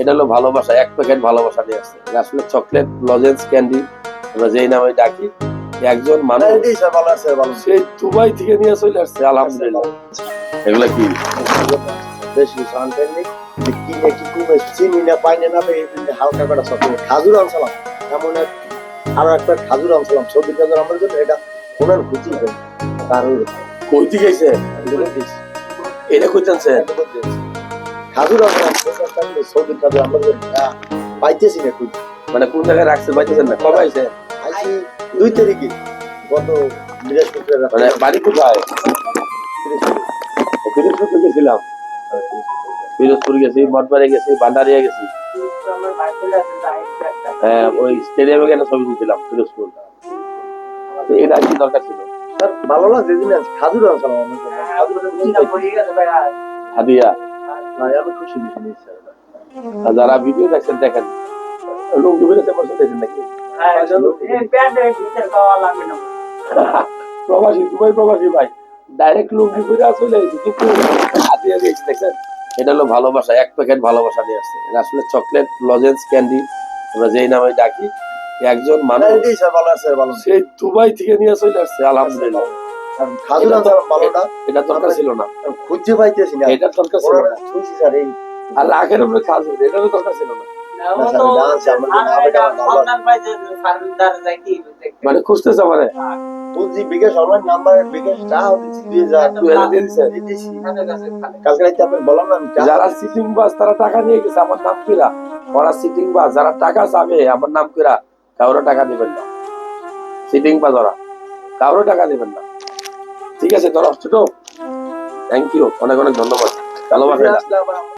এটা হলো ভালোবাসা, এক প্যাকেট ভালোবাসা নিয়ে আসছে। এটা আসলে চকলেট লজেন্স ক্যান্ডি, আমরা যেই নামে ডাকি। একজন মানুষ সে দুবাই থেকে নিয়ে চলে আসছে, আলহামদুলিল্লাহ। এগুলা কি বেশি সানটেনি কিনে কি কমে চিনি না পাইনে না হালকা করে চকলেট খাজুর আনছিলাম। এমন এক আরো একটা খাজুর আনছিলাম, সবজি খাজুর আমার জন্য। এটা ওনার খুঁজি তার কইতে গেছে? এটা কইতেছে খাজুর আনছিলাম, সবজি খাজুর আমার জন্য পাইতেছি না খুঁজি। মানে কোন জায়গায় রাখছে পাইতেছেন না? কবে আইছে? আইছি 2 তারিখে, গত বৃহস্পতিবার। মানে বাড়ি কোথায়? পিরোজপুর গেছিলাম, পিরোজপুর গেছি, মঠবাড়ি গেছি, বান্ডারিয়া গেছি। হ্যাঁ, ওই স্টেডিয়ামে গেলে ছবি তুলছিলাম পিরোজপুর। এটা কি দরকার ছিল? ভালো লাগছে জিনিস, খাজুর আনছিলাম আমার জন্য। হাদিয়া। ভাই আমি খুশি জিনিস। আর যারা ভিডিও দেখছেন দেখেন, লুঙ্গি বেরোতে বসে দেখেন নাকি? প্রবাসী, দুবাই প্রবাসী ভাই, ডাইরেক্ট লুঙ্গি পরে চলে এসেছি, কিন্তু হাদিয়া দিয়েছি দেখছেন। এটা হলো ভালোবাসা, এক প্যাকেট ভালোবাসা নিয়ে আসছে। এটা আসলে চকলেট লজেন্স ক্যান্ডি, আমরা যেই নামে ডাকি। একজন মানুষ সে দুবাই থেকে নিয়ে চলে আসছে, আলহামদুলিল্লাহ। খাজুর আনছিলাম ভালোটা, এটা দরকার ছিল না, খুঁজে পাইতেছি না। এটা দরকার ছিল না। খুঁজছি স্যার এই আর রাখের উপরে খাজুর, এটারও দরকার ছিল না। মানে খুঁজতেছে মানে খুঁজছি বিকাশ অনলাইন নাম্বার, বিকাশ টাকা দিচ্ছি 2000 দিয়ে দিছে। কালকে রাইতে আপনার বললাম না আমি যারা সিটিং বাস তারা টাকা নিয়ে গেছে আমার নাম কইরা। ওরা সিটিং বাস যারা টাকা চাবে আমার নাম কইরা, কারো টাকা দিবেন না। সিটিং বাস ওরা কারো টাকা দিবেন না। ঠিক আছে, তোরা ছোট, থ্যাংক ইউ, অনেক অনেক ধন্যবাদ, ভালোবাসা।